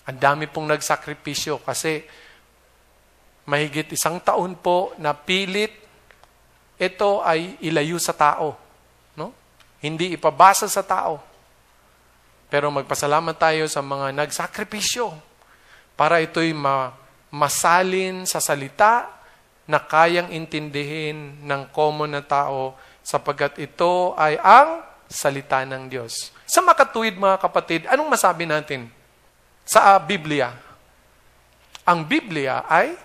Ang dami pong nagsakripisyo kasi mahigit 1 taon po na pilit ito ay ilayo sa tao. No? Hindi ipabasa sa tao. Pero magpasalamat tayo sa mga nagsakripisyo para ito'y masalin sa salita na kayang intindihin ng common na tao sapagkat ito ay ang salita ng Diyos. Sa makatuwid mga kapatid, anong masabi natin sa Biblia? Ang Biblia ay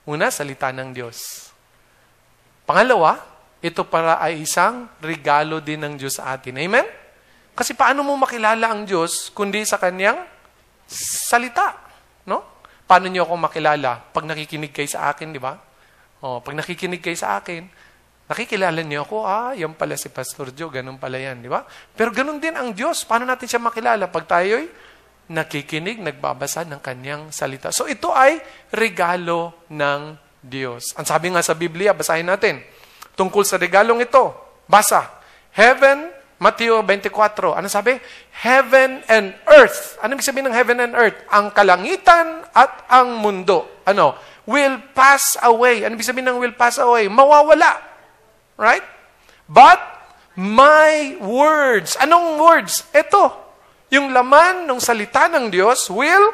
una, salita ng Diyos. Pangalawa, ito para ay isang regalo din ng Diyos sa atin. Amen? Kasi paano mo makilala ang Diyos kundi sa Kanyang salita? No? Paano niyo ako makilala? Pag nakikinig kayo sa akin, di ba? Pag nakikinig kayo sa akin, nakikilala niyo ako, yan pala si Pastor Joe, ganun pala yan, di ba? Pero ganun din ang Diyos. Paano natin siya makilala? Pag tayo'y nakikinig, nagbabasa ng Kanyang salita. So ito ay regalo ng Diyos. Ang sabi nga sa Biblia, basahin natin. Tungkol sa regalong ito, basa. Heaven, Mateo 24. Ano sabi? Heaven and earth. Ano ibig sabihin ng heaven and earth? Ang kalangitan at ang mundo. Ano? Will pass away. Ano ibig sabihin ng will pass away? Mawawala. Right? But my words. Anong words? Ito. Yung laman ng salita ng Diyos will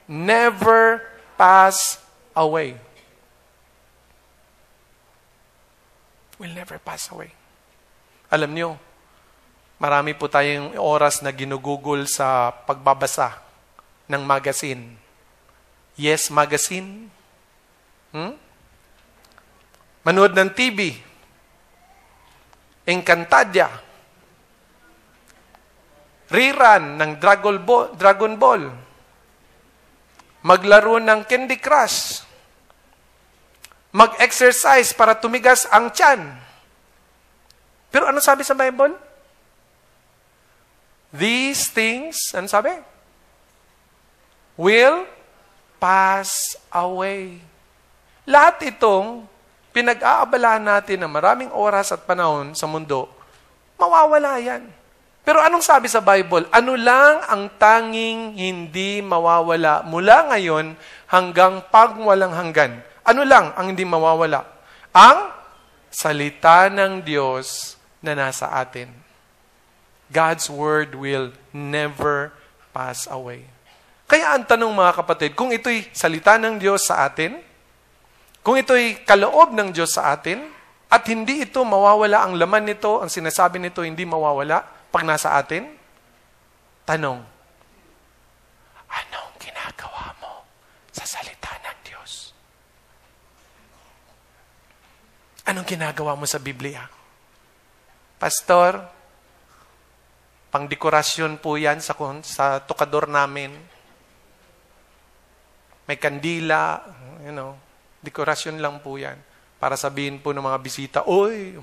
never pass away. Will never pass away. Alam nyo, marami po tayong oras na ginugugol sa pagbabasa ng magazine. Yes, magazine. Manood ng TV. Encantadia. Rerun ng Dragon Ball. Maglaro ng Candy Crush. Mag-exercise para tumigas ang tiyan. Pero ano sabi sa Bible? These things, ano sabi? Will pass away. Lahat itong pinag-aabalahan natin ng maraming oras at panahon sa mundo, mawawala yan. Pero anong sabi sa Bible? Ano lang ang tanging hindi mawawala mula ngayon hanggang pagwalang hanggan? Ano lang ang hindi mawawala? Ang salita ng Diyos na nasa atin. God's word will never pass away. Kaya ang tanong mga kapatid, kung ito'y salita ng Diyos sa atin, kung ito'y kaloob ng Diyos sa atin, at hindi ito mawawala, ang laman nito, ang sinasabi nito hindi mawawala pag nasa atin, tanong, anong ginagawa mo sa salita ng Diyos? Anong ginagawa mo sa Biblia? Pastor, pangdekorasyon po yan sa tukador namin. May kandila, dekorasyon lang po yan. Para sabihin po ng mga bisita, oy,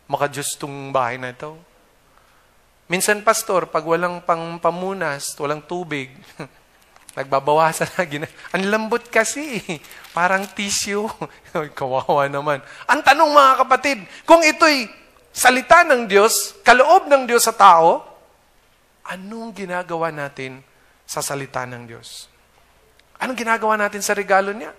maka-Diyos tong bahay na ito. Minsan, pastor, pag walang pamunas, walang tubig, nagbabawasan na. Ang lambot kasi, parang tissue. Kawawa naman. Ang tanong mga kapatid, kung ito'y salita ng Diyos, kaloob ng Diyos sa tao, anong ginagawa natin sa salita ng Diyos? Anong ginagawa natin sa regalo niya?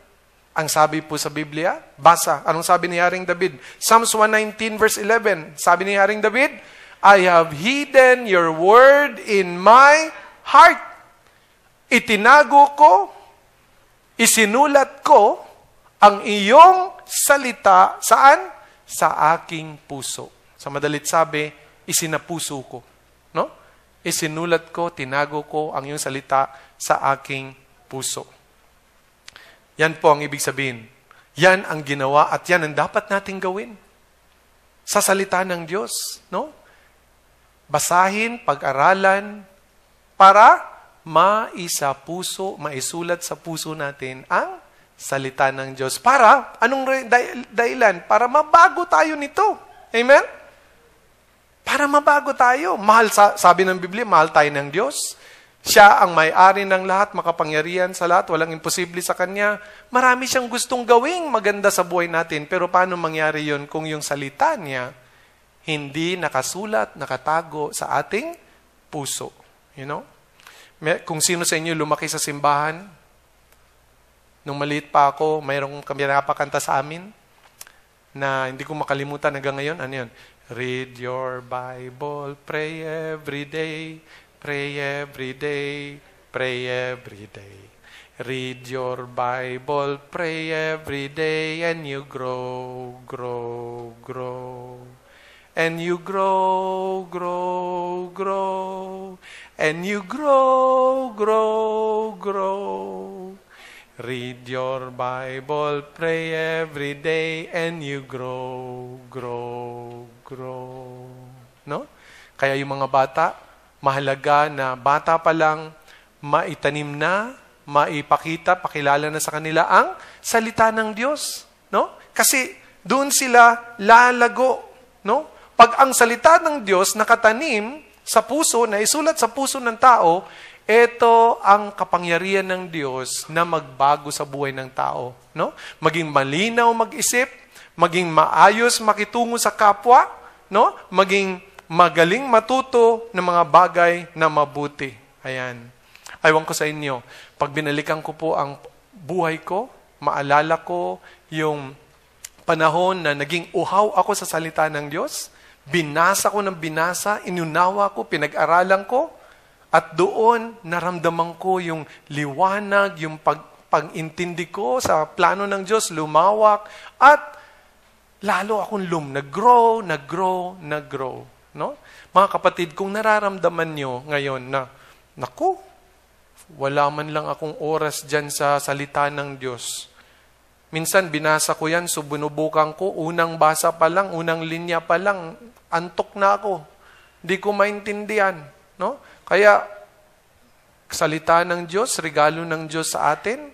Ang sabi po sa Biblia, basa. Anong sabi ni Haring David? Psalms 119 verse 11. Sabi ni Haring David, I have hidden your word in my heart. Itinago ko, isinulat ko ang iyong salita, saan? Sa aking puso. Sa madalit sabi, isinapuso ko. No? Isinulat ko, tinago ko ang iyong salita sa aking puso. Yan po ang ibig sabihin. Yan ang ginawa at yan ang dapat nating gawin. Sa salita ng Diyos. No? Basahin, pag-aralan, para maisulat sa puso natin ang salita ng Diyos. Para, anong dahilan? Para mabago tayo nito. Amen? Para mabago tayo. Sabi ng Biblia, mahal tayo ng Diyos. Siya ang may-ari ng lahat, makapangyarihan sa lahat, walang imposible sa Kanya. Marami siyang gustong gawing maganda sa buhay natin. Pero paano mangyari yun kung yung salita niya hindi nakasulat, nakatago sa ating puso? You know? Kung sino sa inyo lumaki sa simbahan, nung maliit pa ako, mayroong kami napakanta sa amin na hindi ko makalimutan hanggang ngayon. Ano yun? Read your Bible, pray every day, pray every day, pray every day. Read your Bible, pray every day, and you grow, grow, grow. And you grow, grow, grow. And you grow, grow, grow. Read your Bible, pray every day, and you grow, grow, grow. No? Kaya yung mga bata, mahalaga na bata pa lang, maitanim na, maipakita, pakilala na sa kanila ang salita ng Diyos. No? Kasi doon sila lalago. No? Pag ang salita ng Diyos nakatanim sa puso, na isulat sa puso ng tao, ito ang kapangyarihan ng Diyos na magbago sa buhay ng tao. No? Maging malinaw mag-isip, maging maayos makitungo sa kapwa, no? Maging magaling matuto ng mga bagay na mabuti. Ayan. Aywan ko sa inyo, pag binalikan ko po ang buhay ko, maalala ko yung panahon na naging uhaw ako sa salita ng Diyos, binasa ko ng binasa, inunawa ko, pinag-aralan ko, at doon naramdaman ko yung liwanag, yung pag-intindi ko sa plano ng Diyos, lumawak, at lalo akong nag-grow. No? Mga kapatid, kung nararamdaman nyo ngayon na, naku, wala man lang akong oras dyan sa salita ng Diyos. Minsan, binasa ko yan, so binubukan ko, unang basa pa lang, unang linya pa lang, antok na ako. Hindi ko maintindihan. No? Kaya, salita ng Diyos, regalo ng Diyos sa atin,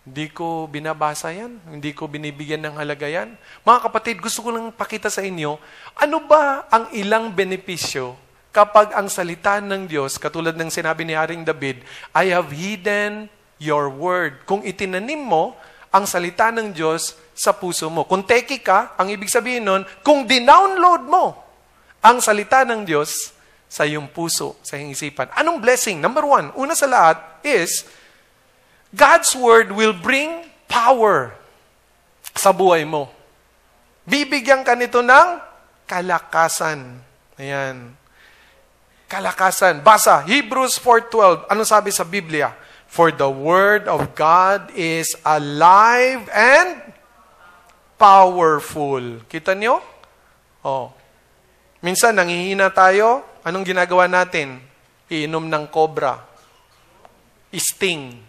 hindi ko binabasa yan. Hindi ko binibigyan ng halaga yan. Mga kapatid, gusto ko lang pakita sa inyo, ano ba ang ilang benepisyo kapag ang salita ng Diyos, katulad ng sinabi ni Haring David, I have hidden your word. Kung itinanim mo ang salita ng Diyos sa puso mo. Kung teki ka, ang ibig sabihin nun, kung dinownload mo ang salita ng Diyos sa iyong puso, sa iyong isipan. Anong blessing? Number one, una sa lahat is, God's word will bring power sa buhay mo. Bibigyan ka nito ng kalakasan. Ayan. Kalakasan. Basa, Hebrews 4:12. Ano sabi sa Biblia? For the word of God is alive and powerful. Kita nyo? Oh. Minsan, nangihina tayo. Anong ginagawa natin? Iinom ng cobra. Sting.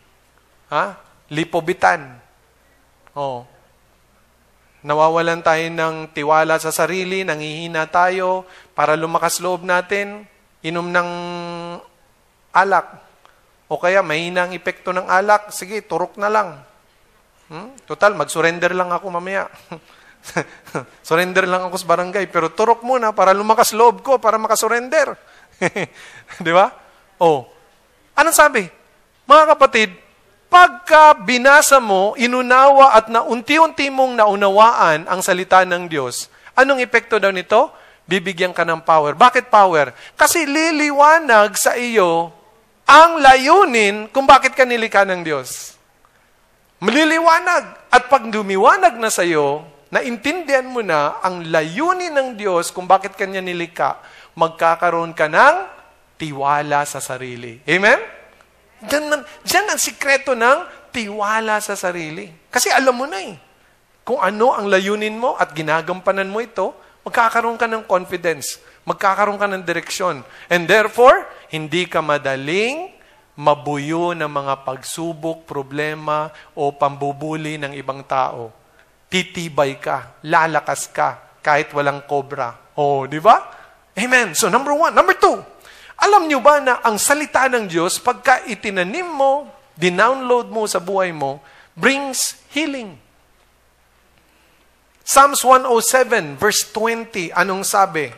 Lipobitan. Oh. Nawawalan tayo ng tiwala sa sarili, nangihina tayo, para lumakas loob natin, inom ng alak. O kaya mahina ang epekto ng alak, sige, turok na lang. Total, mag-surrender lang ako mamaya. Surrender lang ako sa barangay, pero turok muna para lumakas loob ko, para makasurrender. Di ba? Oh. Anong sabi? Mga kapatid, pagka binasa mo, inunawa at unti-unti mong naunawaan ang salita ng Diyos, anong epekto daw nito? Bibigyan ka ng power. Bakit power? Kasi liliwanag sa iyo ang layunin kung bakit ka nilikha ng Diyos. Maliliwanag. At pag dumiwanag na sa iyo, naintindihan mo na ang layunin ng Diyos kung bakit kanya nilikha, magkakaroon ka ng tiwala sa sarili. Amen? Diyan ang sikreto ng tiwala sa sarili. Kasi alam mo na kung ano ang layunin mo at ginagampanan mo ito, magkakaroon ka ng confidence, magkakaroon ka ng direksyon. And therefore, hindi ka madaling mabuyo ng mga pagsubok, problema, o pambubuli ng ibang tao. Titibay ka, lalakas ka, kahit walang kobra. Oh, di ba? Amen. So, number one. Number two, alam nyo ba na ang salita ng Diyos, pagka itinanim mo, dinownload mo sa buhay mo, brings healing. Psalms 107, verse 20, anong sabi?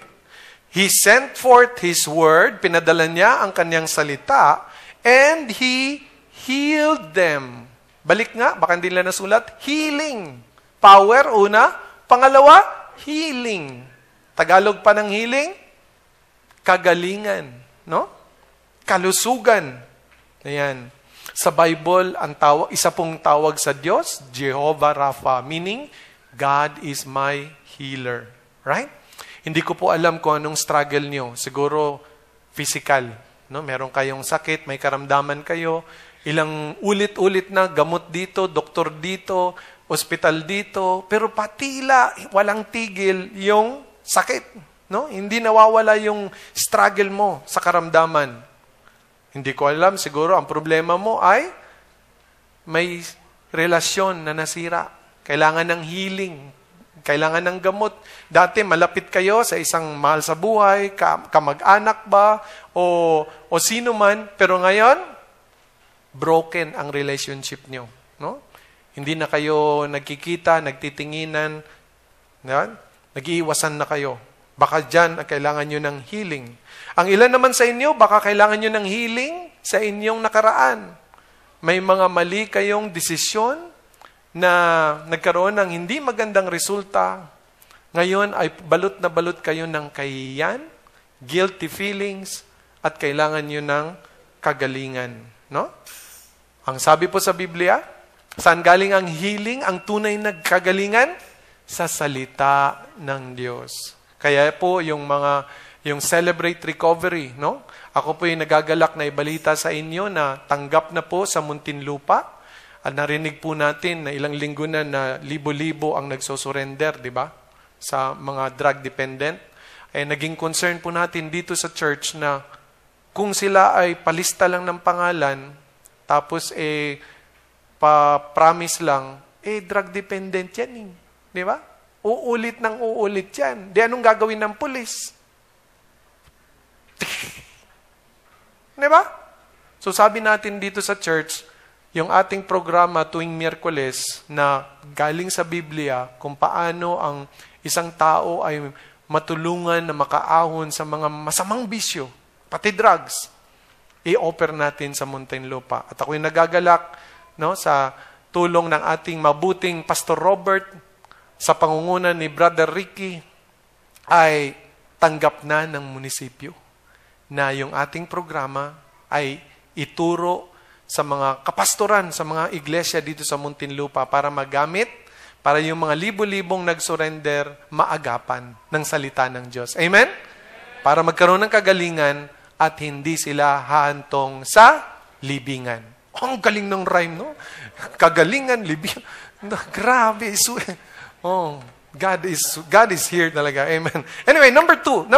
He sent forth His word, pinadala niya ang kanyang salita, and He healed them. Balik nga, baka hindi nila nasulat, healing. Power, una. Pangalawa, healing. Tagalog pa ng healing? Kagalingan. No? kalusugan. Ayan. Sa Bible, isa pong tawag sa Diyos, Jehovah Rapha, meaning, God is my healer. Right? Hindi ko po alam kung anong struggle nyo. Siguro, physical. No? Meron kayong sakit, may karamdaman kayo, ilang ulit-ulit na gamot dito, doktor dito, ospital dito, pero patila, walang tigil yung sakit. No? Hindi nawawala yung struggle mo sa karamdaman. Hindi ko alam, siguro ang problema mo ay may relasyon na nasira. Kailangan ng healing. Kailangan ng gamot. Dati malapit kayo sa isang mahal sa buhay, kamag-anak ba, o sino man, pero ngayon, broken ang relationship nyo. No? Hindi na kayo nagkikita, nagtitinginan, nag-iiwasan na kayo. Baka dyan, kailangan nyo ng healing. Ang ilan naman sa inyo, baka kailangan nyo ng healing sa inyong nakaraan. May mga mali kayong desisyon na nagkaroon ng hindi magandang resulta. Ngayon ay balot na balot kayo ng kahihiyan, guilty feelings, at kailangan nyo ng kagalingan. No? Ang sabi po sa Biblia, saan galing ang healing, ang tunay na kagalingan? Sa salita ng Diyos. Kaya po yung Celebrate Recovery, no? Ako po yung nagagalak na ibalita sa inyo na tanggap na po sa Muntinlupa. At narinig po natin na ilang linggo na libo-libo ang nagsosurrender, di ba? Sa mga drug dependent. Naging concern po natin dito sa church na kung sila ay palista lang ng pangalan, tapos pa-promise lang, drug dependent yan. Di ba? Uulit ng uulit yan. Di anong gagawin ng pulis? Di ba? So sabi natin dito sa church, yung ating programa tuwing Miyerkules na galing sa Biblia kung paano ang isang tao ay matulungan na makaahon sa mga masamang bisyo, pati drugs, i-offer natin sa Muntinlupa. At ako'y nagagalak sa tulong ng ating mabuting Pastor Robert, sa pangunguna ni Brother Ricky, ay tanggap na ng munisipyo na yung ating programa ay ituro sa mga kapastoran, sa mga iglesia dito sa Muntinlupa para magamit, para yung mga libo-libong nag-surrender maagapan ng salita ng Diyos. Amen? Para magkaroon ng kagalingan at hindi sila hahantong sa libingan. Ang galing ng rhyme, no? Kagalingan, libingan. Grabe. God is here talaga. Amen. Anyway, number 3.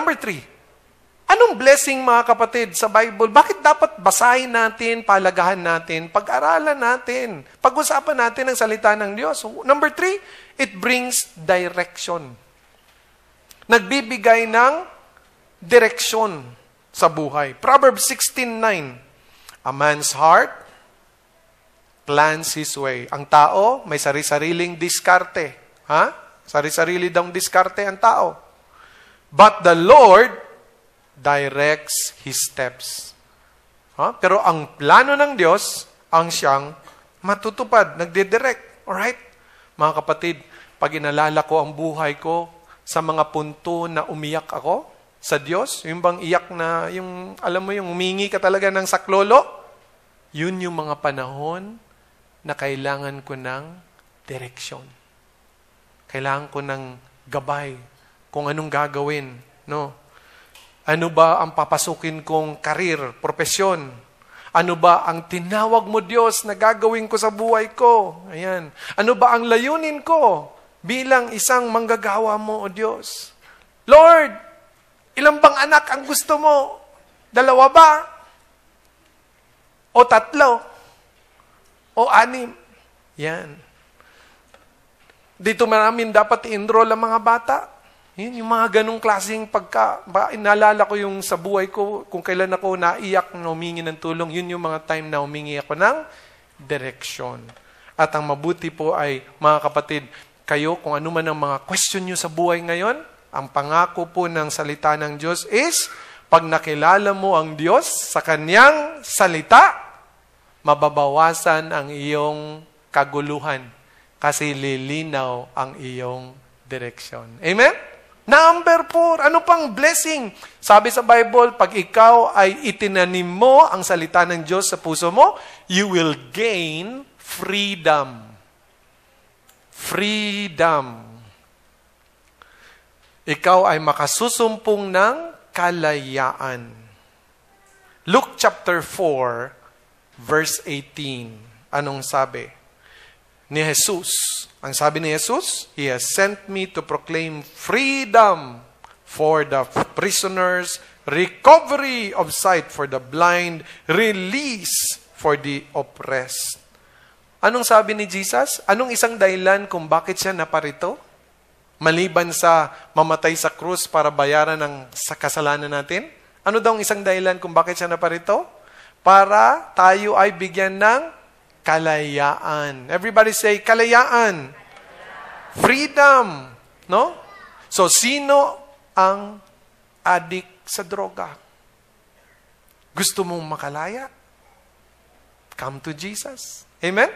Anong blessing, mga kapatid, sa Bible? Bakit dapat basahin natin, palagahan natin, pag-aralan natin, pag-usapan natin ang salita ng Diyos? Number 3, it brings direction. Nagbibigay ng direksyon sa buhay. Proverbs 16:9. A man's heart plans his way. Ang tao, may sari-sariling diskarte. Sari-sarili daw diskarte ang tao. But the Lord directs His steps. Pero ang plano ng Diyos, ang siyang matutupad, nagdidirect. Alright? Mga kapatid, pag inalala ko ang buhay ko sa mga punto na umiyak ako sa Diyos, yung bang iyak na, yung, alam mo yung humingi ka talaga ng saklolo, yun yung mga panahon na kailangan ko ng direksyon. Kailangan ko ng gabay kung anong gagawin. No? Ano ba ang papasukin kong karir, profesyon? Ano ba ang tinawag mo, Diyos, na gagawin ko sa buhay ko? Ayan. Ano ba ang layunin ko bilang isang manggagawa mo, O Diyos? Lord, ilang bang anak ang gusto mo? 2 ba? O 3? O 6? Yan. Dito maraming dapat i-enroll ang mga bata. Yun, yung mga ganong klaseng inalala ko yung sa buhay ko, kung kailan ako naiyak na humingi ng tulong, yun yung mga time na humingi ako ng direksyon. At ang mabuti po ay, mga kapatid, kayo, kung ano man ang mga question nyo sa buhay ngayon, ang pangako po ng salita ng Diyos is, pag nakilala mo ang Diyos sa Kanyang salita, mababawasan ang iyong kaguluhan kasi lilinaw ang iyong direksyon. Amen? Number 4, ano pang blessing? Sabi sa Bible, pag ikaw ay itinanim mo ang salita ng Diyos sa puso mo, you will gain freedom. Freedom. Ikaw ay makasusumpong ng kalayaan. Luke chapter 4, verse 18. Anong sabi ni Jesus? Ang sabi ni Jesus, He has sent me to proclaim freedom for the prisoners, recovery of sight for the blind, release for the oppressed. Anong sabi ni Jesus? Anong isang dahilan kung bakit siya naparito? Maliban sa mamatay sa krus para bayaran sa kasalanan natin? Ano daw ang isang dahilan kung bakit siya naparito? Para tayo ay bigyan ng kalayaan. Everybody say, kalayaan. Freedom. No? So, sino ang addict sa droga? Gusto mong makalaya? Come to Jesus. Amen?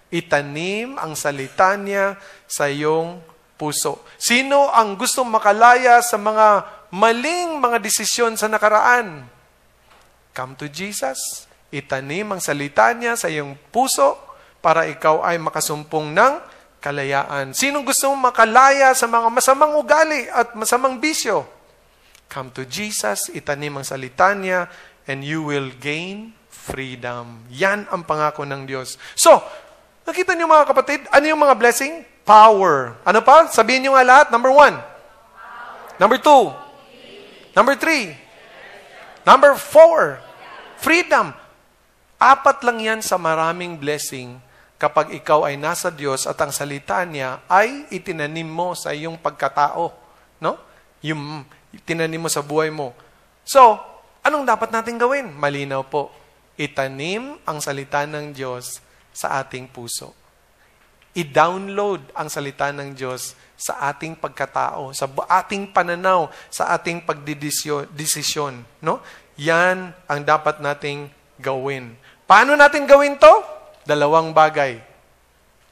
Itanim ang salita niya sa iyong puso. Sino ang gustong makalaya sa mga maling mga desisyon sa nakaraan? Come to Jesus. Itanim ang salita niya sa iyong puso para ikaw ay makasumpong ng kalayaan. Sinong gusto mong makalaya sa mga masamang ugali at masamang bisyo? Come to Jesus, itanim ang salita niya, and you will gain freedom. Yan ang pangako ng Diyos. So, nakita niyo mga kapatid, ano yung mga blessing? Power. Ano pa? Sabihin niyo nga lahat. Number 1. Number 2. Number 3. Number 4. Freedom. 4 lang yan sa maraming blessing kapag ikaw ay nasa Diyos at ang salita niya ay itinanim mo sa iyong pagkatao. No? Yung itinanim mo sa buhay mo. So, anong dapat natin gawin? Malinaw po. Itanim ang salita ng Diyos sa ating puso. I-download ang salita ng Diyos sa ating pagkatao, sa ating pananaw, sa ating pagdidesisyon. No? Yan ang dapat nating gawin. Paano natin gawin to? 2 bagay.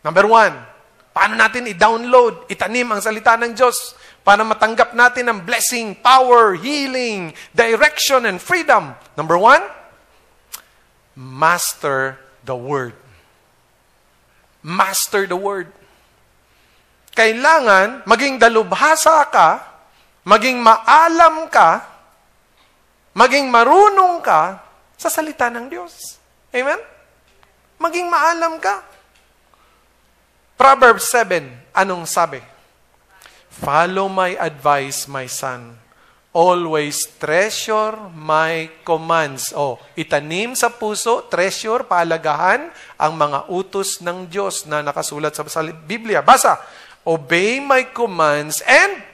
Number 1, paano natin i-download, itanim ang salita ng Diyos para matanggap natin ang blessing, power, healing, direction, and freedom? Number 1, master the Word. Master the Word. Kailangan maging dalubhasa ka, maging maalam ka, maging marunong ka sa salita ng Diyos. Amen? Maging maalam ka. Proverbs 7, anong sabi? Follow my advice, my son. Always treasure my commands. Itanim sa puso, treasure, palagahan ang mga utos ng Diyos na nakasulat sa Biblia. Basa, obey my commands and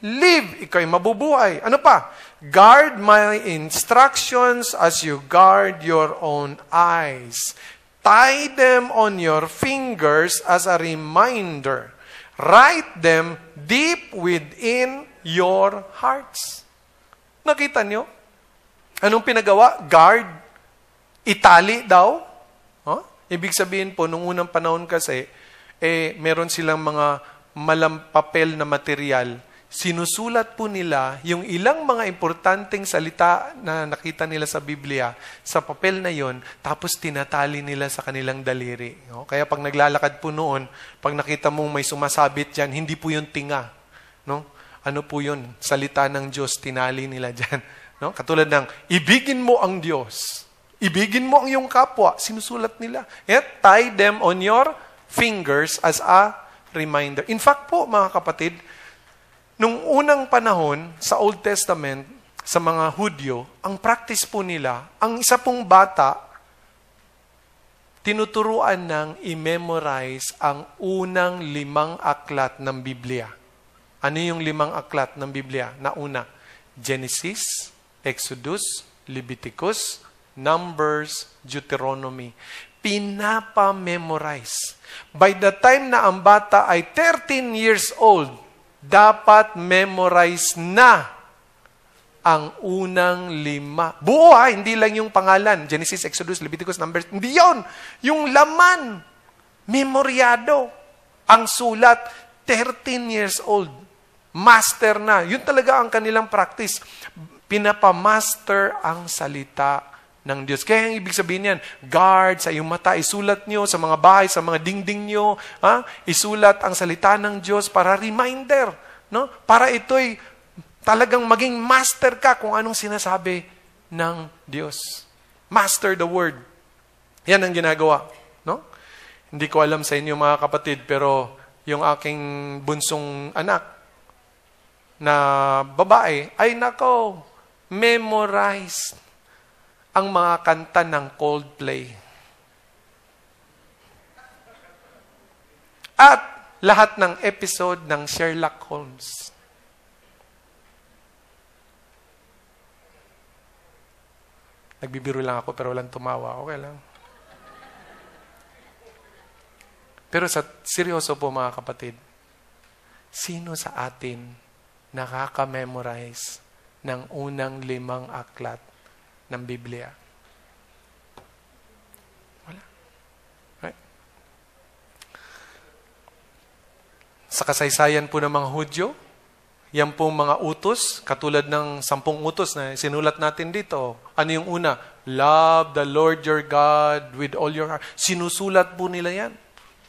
live. Ikaw'y mabubuhay. Ano pa? Guard my instructions as you guard your own eyes. Tie them on your fingers as a reminder. Write them deep within your hearts. Nakita nyo? Anong pinagawa? Guard. Itali daw. Ibig sabihin po, nung unang panahon kasi, meron silang mga malampapel na material. Sinusulat po nila yung ilang mga importanteng salita na nakita nila sa Biblia sa papel na yon, tapos tinatali nila sa kanilang daliri. Kaya pag naglalakad po noon, pag nakita mong may sumasabit dyan, hindi po yun tinga. No? Ano po yun? Salita ng Diyos, tinali nila dyan. No? Katulad ng, ibigin mo ang Diyos. Ibigin mo ang iyong kapwa. Sinusulat nila. Tie them on your fingers as a reminder. In fact po, mga kapatid, nung unang panahon sa Old Testament, sa mga Hudyo, ang practice po nila, ang isa pong bata, tinuturuan ng i-memorize ang unang 5 aklat ng Biblia. Ano yung 5 aklat ng Biblia? Na una, Genesis, Exodus, Leviticus, Numbers, Deuteronomy. Pinapa-memorize. By the time na ang bata ay 13 years old, dapat memorize na ang unang 5. Buo hindi lang yung pangalan. Genesis, Exodus, Leviticus, Numbers. Hindi yun. Yung laman. Memoryado. Ang sulat, 13 years old. Master na. Yun talaga ang kanilang practice. Pinapamaster ang salita ng Diyos. Kaya ang ibig sabihin yan, guard sa iyong mata, isulat nyo sa mga bahay, sa mga dingding nyo, isulat ang salita ng Diyos para reminder, no? Para ito'y talagang maging master ka kung anong sinasabi ng Diyos. Master the Word. Yan ang ginagawa, no? Hindi ko alam sa inyo mga kapatid, pero yung aking bunsong anak na babae, ay nako, memorize ang mga kanta ng Coldplay. At lahat ng episode ng Sherlock Holmes. Nagbibiro lang ako pero walang tumawa. Okay lang. Pero seryoso po mga kapatid, sino sa atin nakaka-memorize ng unang 5 aklat ng Biblia? Wala. Right? Sa kasaysayan po ng mga Hudyo, yan pong mga utos, katulad ng 10 utos na sinulat natin dito. Ano yung una? Love the Lord your God with all your heart. Sinusulat po nila yan.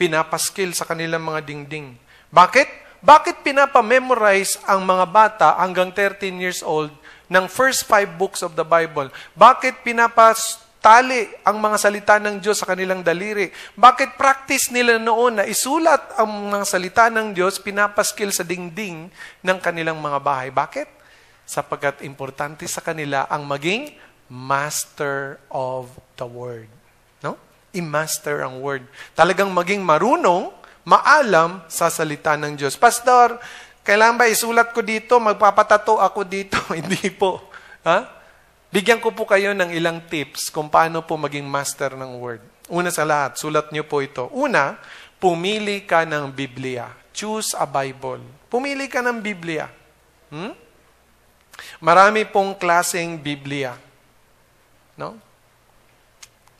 Pinapaskil sa kanilang mga dingding. Bakit? Bakit pinapamemorize ang mga bata hanggang 13 years old ng first 5 books of the Bible? Bakit pinapatali ang mga salita ng Diyos sa kanilang daliri? Bakit practice nila noon na isulat ang mga salita ng Diyos, pinapaskil sa dingding ng kanilang mga bahay? Bakit? Sapagkat importante sa kanila ang maging master of the Word. No? I-master ang Word. Talagang maging marunong, maalam sa salita ng Diyos. Pastor, kailangan ba isulat ko dito? Magpapatato ako dito? Hindi po. Ha? Bigyan ko po kayo ng ilang tips kung paano po maging master ng Word. Una sa lahat, sulat niyo po ito. Una, pumili ka ng Biblia. Choose a Bible. Pumili ka ng Biblia. Marami pong klaseng Biblia. No?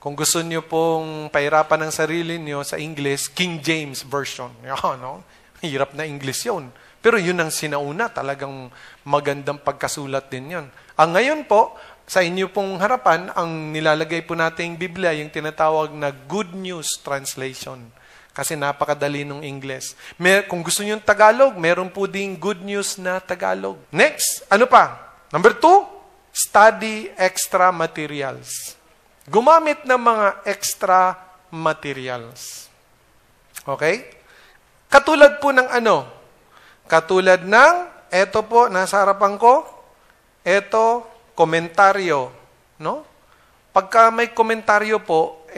Kung gusto niyo pong pahirapan ng sarili niyo sa English, King James Version. Yan, no? Hirap na English yun. Pero yun ang sinauna. Talagang magandang pagkasulat din yun. Ang ngayon po, sa inyo pong harapan, ang nilalagay po nating Biblia, yung tinatawag na Good News Translation. Kasi napakadali ng English. Kung gusto niyo yung Tagalog, meron po ding Good News na Tagalog. Next, ano pa? Number 2, study extra materials. Gumamit ng mga extra materials. Okay? Katulad po ng ano? Katulad ng, eto po, nasa harapan ko, eto, komentaryo. No? Pagka may komentaryo po,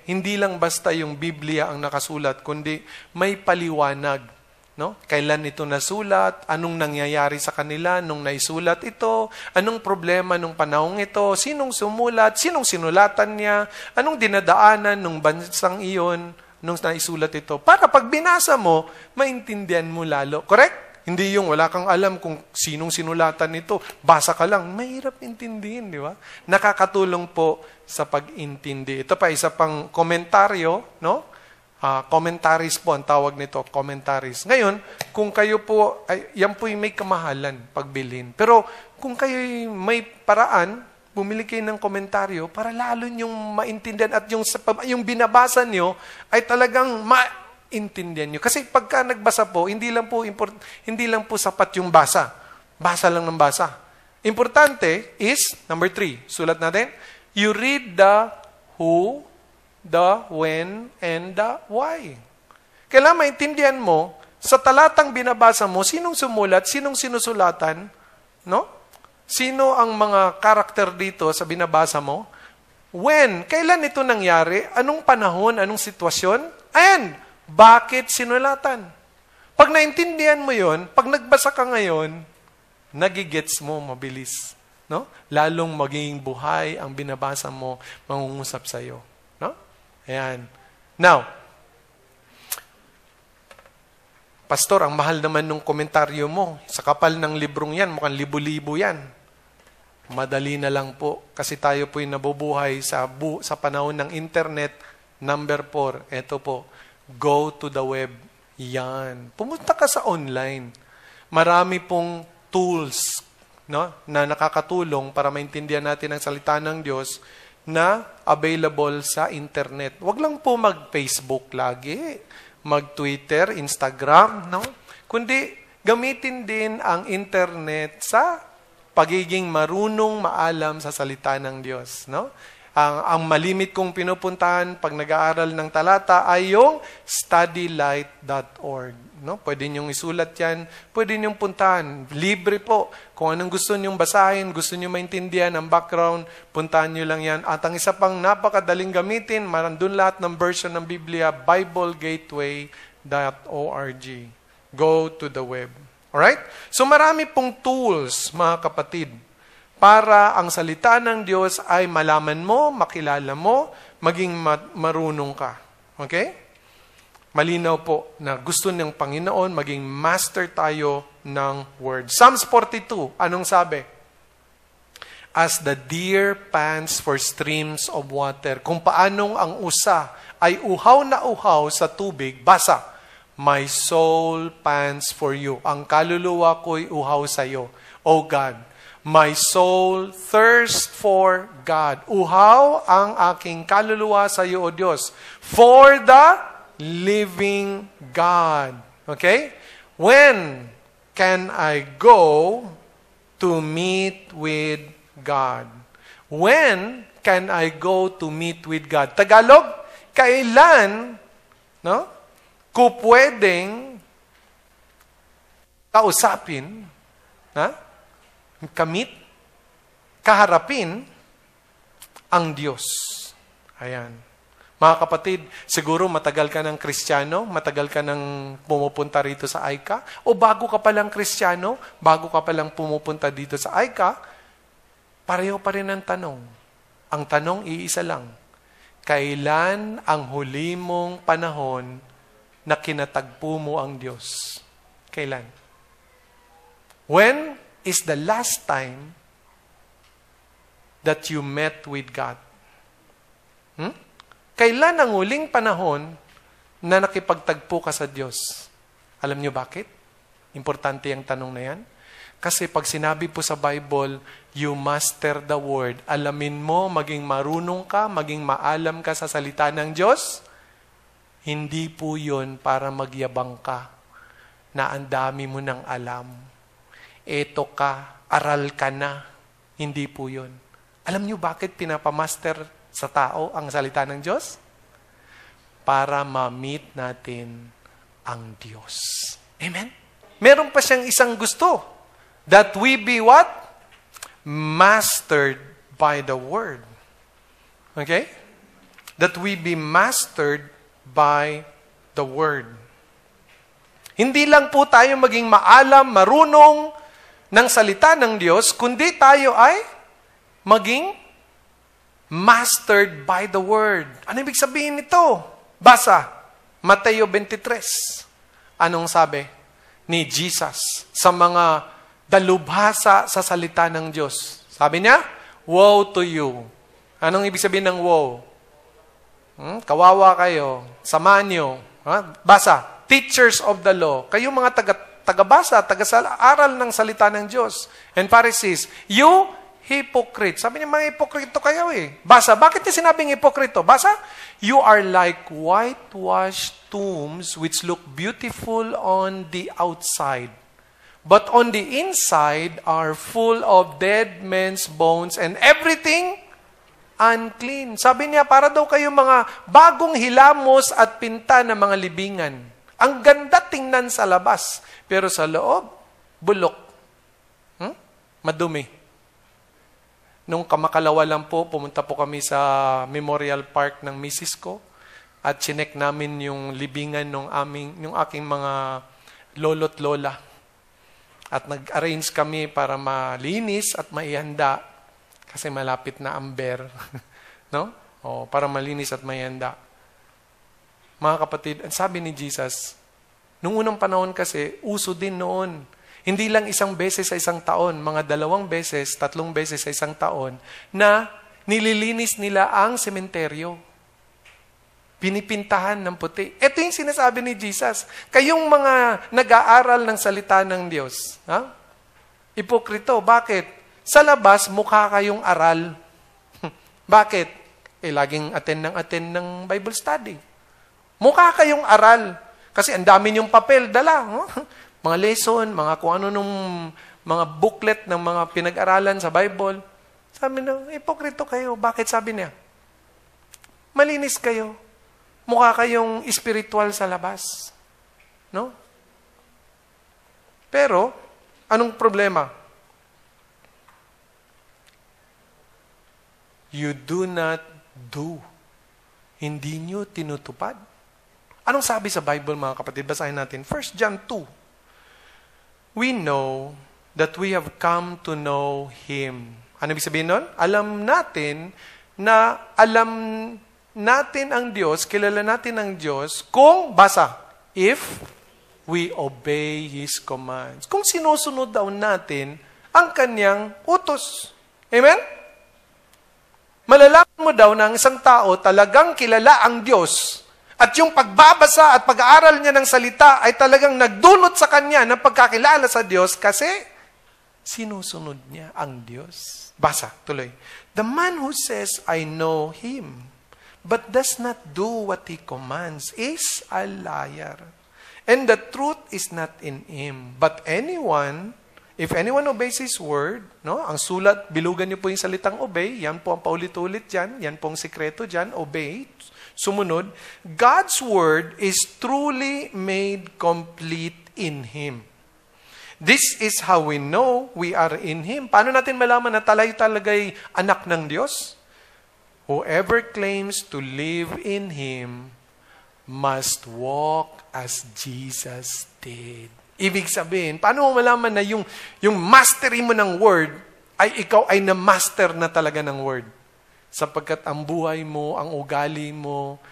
hindi lang basta yung Biblia ang nakasulat, kundi may paliwanag. No? Kailan ito nasulat? Anong nangyayari sa kanila nung naisulat ito? Anong problema nung panahong ito? Sinong sumulat? Sinong sinulatan niya? Anong dinadaanan nung bansang iyon nung naisulat ito? Para pag binasa mo, maintindihan mo lalo. Correct? Hindi yung wala kang alam kung sinong sinulatan nito. Basa ka lang. Mahirap intindihin, di ba? Nakakatulong po sa pag-intindi. Ito pa, isa pang komentaryo, no? Commentaries po, ang tawag nito, commentaries. Ngayon, kung kayo po, yan po yung may kamahalan pagbilhin. Pero kung kayo may paraan, bumili kayo ng komentaryo para lalo nyong maintindihan at yung binabasa nyo ay talagang maintindihan nyo. Kasi pagka nagbasa po, hindi lang po sapat yung basa. Basa lang ng basa. Importante is, number 3, sulat natin, you read the who, the when, and the why. Kailangan maintindihan mo, sa talatang binabasa mo, sinong sumulat, sinong sinusulatan, no? Sino ang mga karakter dito sa binabasa mo? When, kailan ito nangyari? Anong panahon, anong sitwasyon? And, bakit sinulatan? Pag naintindihan mo yon, pag nagbasa ka ngayon, nagigets mo mabilis. No? Lalong magiging buhay ang binabasa mo, mangungusap sa iyo. Ayan. Now, Pastor, ang mahal naman nung komentaryo mo. Sa kapal ng librong yan, mukhang libo-libo yan. Madali na lang po. Kasi tayo po'y nabubuhay sa panahon ng internet. Number 4, eto po, go to the web. Yan. Pumunta ka sa online. marami pong tools, no, na nakakatulong para maintindihan natin ang salita ng Diyos na available sa internet. Huwag lang po mag-Facebook lagi, mag-Twitter, Instagram, no? Kundi gamitin din ang internet sa pagiging marunong maalam sa salita ng Diyos, no? Ang malimit kong pinupuntahan pag nag-aaral ng talata ay yung studylight.org. No? Pwede niyong isulat yan, pwede niyong puntahan. Libre po. Kung anong gusto niyong basahin, gusto niyong maintindihan ang background, puntahan niyo lang yan. At ang isa pang napakadaling gamitin, marandun lahat ng version ng Biblia, BibleGateway.org. Go to the web. Alright? So marami pong tools, mga kapatid, para ang salita ng Diyos ay malaman mo, makilala mo, maging marunong ka. Okay? Malinaw po na gusto ng Panginoon maging master tayo ng Word. Psalms 42, anong sabi? As the deer pants for streams of water. Kung paanong ang usa ay uhaw na uhaw sa tubig, basa, my soul pants for you. Ang kaluluwa ko'y uhaw sa iyo, O God. My soul thirsts for God. Uhaw ang aking kaluluwa sa iyo, O Diyos. For the living God. Okay? When can I go to meet with God? When can I go to meet with God? Tagalog, kailan, no, ko pwedeng kausapin, ha? Kamit, kaharapin ang Diyos. Ayan. Mga kapatid, siguro matagal ka ng Kristiyano, matagal ka ng pumupunta rito sa AICA, o bago ka palang Kristiyano, bago ka palang pumupunta dito sa AICA, pareho pa rin ang tanong. Ang tanong iisa lang, kailan ang huli mong panahon na kinatagpo mo ang Diyos? Kailan? When is the last time that you met with God? Kailan ang huling panahon na nakipagtagpo ka sa Diyos? Alam niyo bakit? Importante ang tanong na yan. Kasi pag sinabi po sa Bible, you master the Word, alamin mo, maging marunong ka, maging maalam ka sa salita ng Diyos, hindi po yun para magyabang ka na ang dami mo ng alam. Eto ka, aral ka na. Hindi po yun. Alam niyo bakit pinapamaster sa tao ang salita ng Diyos? Para ma-meet natin ang Diyos. Amen? Meron pa siyang isang gusto. That we be what? Mastered by the Word. Okay? That we be mastered by the Word. Hindi lang po tayo maging maalam, marunong ng salita ng Diyos, kundi tayo ay maging mastered by the Word. Ano ibig sabihin nito? Basa, Mateo 23. Anong sabi ni Jesus sa mga dalubhasa sa salita ng Diyos? Sabi niya, woe to you. Anong ibig sabihin ng woe? Kawawa kayo, samahan niyo. Basa, teachers of the law. Kayo mga tagabasa, taga-aral ng salita ng Diyos. And Pharisees, you hypocrite. Sabi niya, mga hipokrito kayo eh. Basa, bakit niya sinabing hipokrito? Basa, you are like whitewashed tombs which look beautiful on the outside, but on the inside are full of dead men's bones and everything unclean. Sabi niya, para daw kayo mga bagong hilamos at pinta ng mga libingan. Ang ganda tingnan sa labas, pero sa loob, bulok. Madumi. Nung kamakalawa lang po, pumunta po kami sa Memorial Park ng misis ko at chinek namin yung libingan yung aking mga lolo't lola. At nag-arrange kami para malinis at maihanda kasi malapit na Amber. No? Para malinis at maihanda. Mga kapatid, ang sabi ni Jesus, nung unang panahon kasi, uso din noon. Hindi lang isang beses sa isang taon, mga 2 beses, 3 beses sa isang taon, na nililinis nila ang sementeryo. Pinipintahan ng puti. Ito yung sinasabi ni Jesus. Kayong mga nag-aaral ng salita ng Diyos. Ha? Ipokrito. Bakit? Sa labas, mukha kayong aral. Bakit? Laging attend ng Bible study. Mukha kayong aral. Kasi ang dami niyong papel, dala. Mga lesson, mga kung ano nung mga booklet ng mga pinag-aralan sa Bible. Sabi na, ipokrito kayo. Bakit sabi niya? Malinis kayo. Mukha kayong spiritual sa labas. No? Pero, anong problema? You do not do. Hindi nyo tinutupad. Anong sabi sa Bible, mga kapatid? Basahin natin. 1 John 2. We know that we have come to know Him. Ano ibig sabihin nun? Alam natin ang Diyos, kilala natin ang Diyos, kung, basa, if we obey His commands. Kung sinusunod daw natin ang Kanyang utos. Amen? Malalaman mo daw na ang isang tao talagang kilala ang Diyos at yung pagbabasa at pag-aaral niya ng salita ay talagang nagdulot sa kanya ng pagkakilala sa Diyos kasi sinusunod niya ang Diyos. Basa, tuloy. The man who says, I know Him, but does not do what He commands is a liar. And the truth is not in him. But if anyone obeys His word, no? Ang sulat, bilugan niyo po yung salitang obey, yan po ang paulit-ulit dyan, yan po ang sikreto dyan, obey, sumunod. God's word is truly made complete in Him. This is how we know we are in Him. Paano natin malaman na talaga'y anak ng Diyos? Whoever claims to live in Him must walk as Jesus did. Ibig sabihin, paano mo malaman na yung mastery mo ng word ay ikaw ay na-master na talaga ng word? Sapagkat ang buhay mo, ang ugali mo,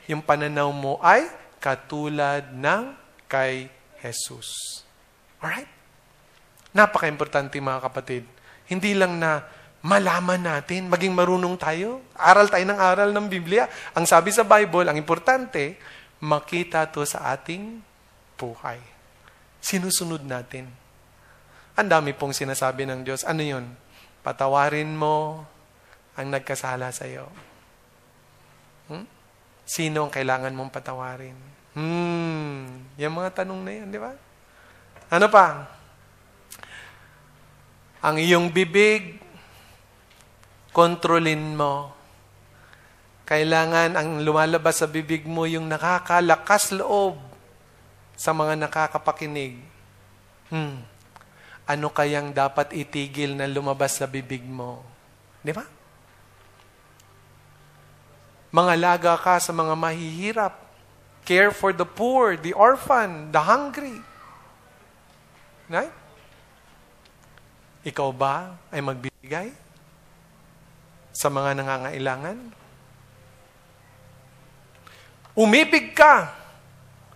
yung pananaw mo ay katulad ng kay Jesus. Alright? Napaka-importante mga kapatid. Hindi lang na malaman natin, maging marunong tayo. Aral tayo ng aral ng Biblia. Ang sabi sa Bible, ang importante, makita to sa ating buhay. Sinusunod natin. Ang dami pong sinasabi ng Diyos. Ano yun? Patawarin mo ang nagkasala sa iyo. Sino ang kailangan mong patawarin? Yung mga tanong na yan, di ba? Ano pa? Ang iyong bibig, kontrolin mo. Kailangan ang lumalabas sa bibig mo yung nakakalakas loob sa mga nakakapakinig. Ano kayang dapat itigil na lumabas sa bibig mo? Di ba? Mangalaga ka sa mga mahihirap. Care for the poor, the orphan, the hungry. Right? Ikaw ba ay magbibigay sa mga nangangailangan? Umibig ka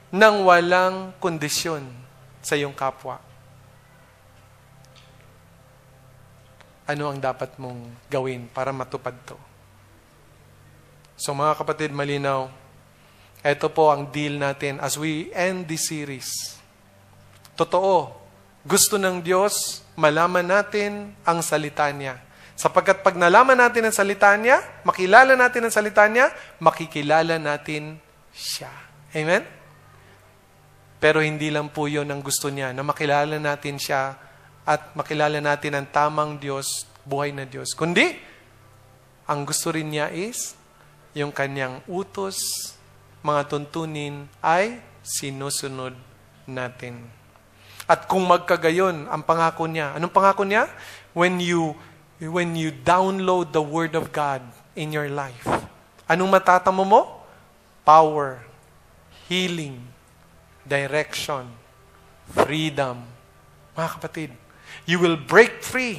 ng walang kondisyon sa iyong kapwa. Ano ang dapat mong gawin para matupad to? So mga kapatid, malinaw. Ito po ang deal natin as we end this series. Totoo, gusto ng Diyos malaman natin ang salita niya. Sapagkat pag nalaman natin ang salita niya, makilala natin ang salita niya, makikilala natin siya. Amen? Pero hindi lang po yun ang gusto niya, na makilala natin siya at makilala natin ang tamang Diyos, buhay na Diyos. Kundi, ang gusto rin niya is, yung kanyang utos, mga tuntunin ay sinusunod natin. At kung magkagayon, ang pangako niya, anong pangako niya? When you download the Word of God in your life, anong matatamo mo? Power, healing, direction, freedom. Mga kapatid, you will break free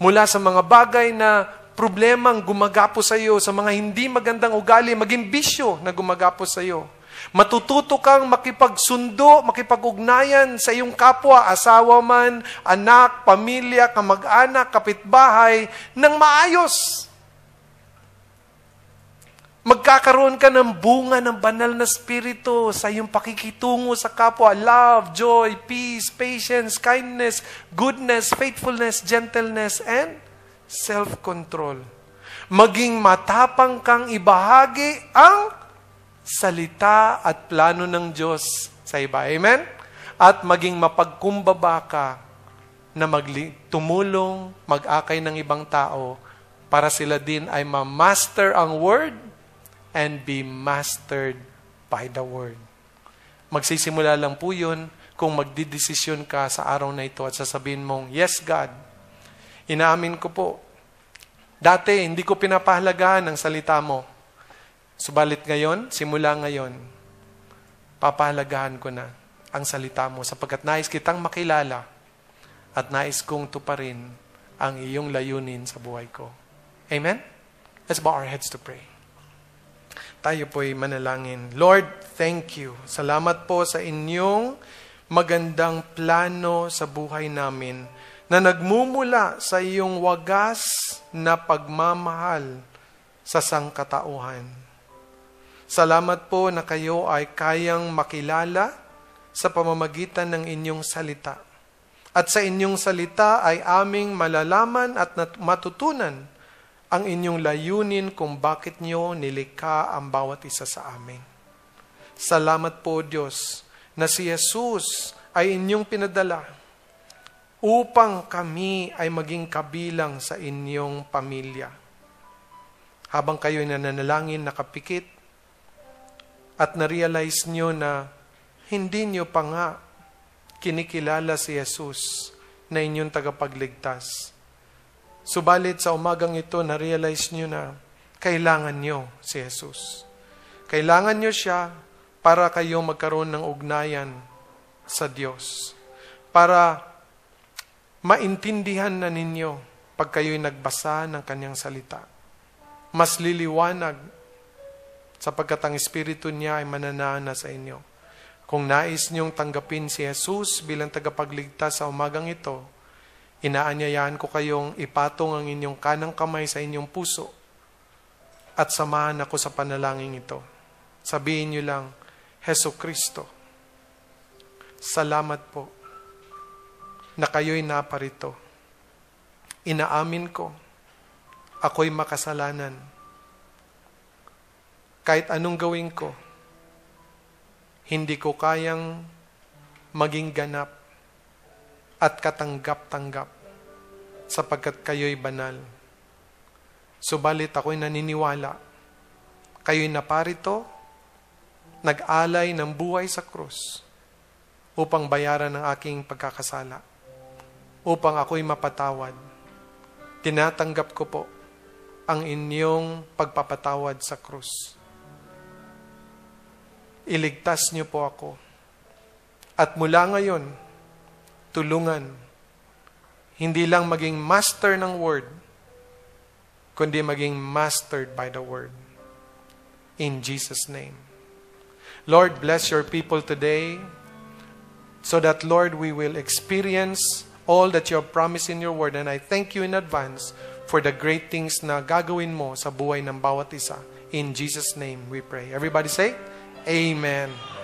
mula sa mga bagay na problemang gumagapo sa iyo, sa mga hindi magandang ugali, maging bisyo na gumagapo sa iyo. Matututo kang makipagsundo, makipag-ugnayan sa iyong kapwa, asawa man, anak, pamilya, kamag-anak, kapitbahay, ng maayos. Magkakaroon ka ng bunga ng banal na spirito sa iyong pakikitungo sa kapwa. Love, joy, peace, patience, kindness, goodness, faithfulness, gentleness, and self-control. Maging matapang kang ibahagi ang salita at plano ng Diyos sa iba. Amen? At maging mapagkumbaba ka na tumulong, mag-akay ng ibang tao para sila din ay ma-master ang word and be mastered by the word. Magsisimula lang po yun kung magdidesisyon ka sa araw na ito at sasabihin mong, yes God, inaamin ko po. Dati, hindi ko pinapahalagahan ang salita mo. Subalit ngayon, simula ngayon, papahalagahan ko na ang salita mo sapagkat nais kitang makilala at nais kong tuparin ang iyong layunin sa buhay ko. Amen? Let's bow our heads to pray. Tayo po'y manalangin. Lord, thank you. Salamat po sa inyong magandang plano sa buhay namin na nagmumula sa iyong wagas na pagmamahal sa sangkatauhan. Salamat po na kayo ay kayang makilala sa pamamagitan ng inyong salita. At sa inyong salita ay aming malalaman at matutunan ang inyong layunin kung bakit nyo nilikha ang bawat isa sa amin. Salamat po, Diyos, na si Jesus ay inyong pinadala upang kami ay maging kabilang sa inyong pamilya. Habang kayo'y nananalangin, nakapikit, at na-realize nyo na hindi nyo pa nga kinikilala si Jesus na inyong tagapagligtas. Subalit sa umagang ito, na-realize nyo na kailangan nyo si Jesus. Kailangan nyo siya para kayo magkaroon ng ugnayan sa Diyos. Para maintindihan na ninyo pag kayo'y nagbasa ng kanyang salita. Mas liliwanag sapagkat ang Espiritu niya ay mananana sa inyo. Kung nais niyong tanggapin si Jesus bilang tagapagligtas sa umagang ito, inaanyayahan ko kayong ipatong ang inyong kanang kamay sa inyong puso at samahan ako sa panalangin ito. Sabihin niyo lang, Jesucristo, salamat po na kayo'y naparito. Inaamin ko, ako'y makasalanan. Kahit anong gawin ko, hindi ko kayang maging ganap at katanggap-tanggap sapagkat kayo'y banal. Subalit ako'y naniniwala, kayo'y naparito, nag-alay ng buhay sa krus upang bayaran ang aking pagkakasala, upang ako'y mapatawad. Tinatanggap ko po ang inyong pagpapatawad sa krus. Iligtas niyo po ako. At mula ngayon, tulungan, hindi lang maging master ng word, kundi maging mastered by the word. In Jesus' name. Lord, bless your people today so that, Lord, we will experience all that you have promised in your word. And I thank you in advance for the great things na gagawin mo sa buhay ng bawat isa. In Jesus' name we pray. Everybody say, Amen.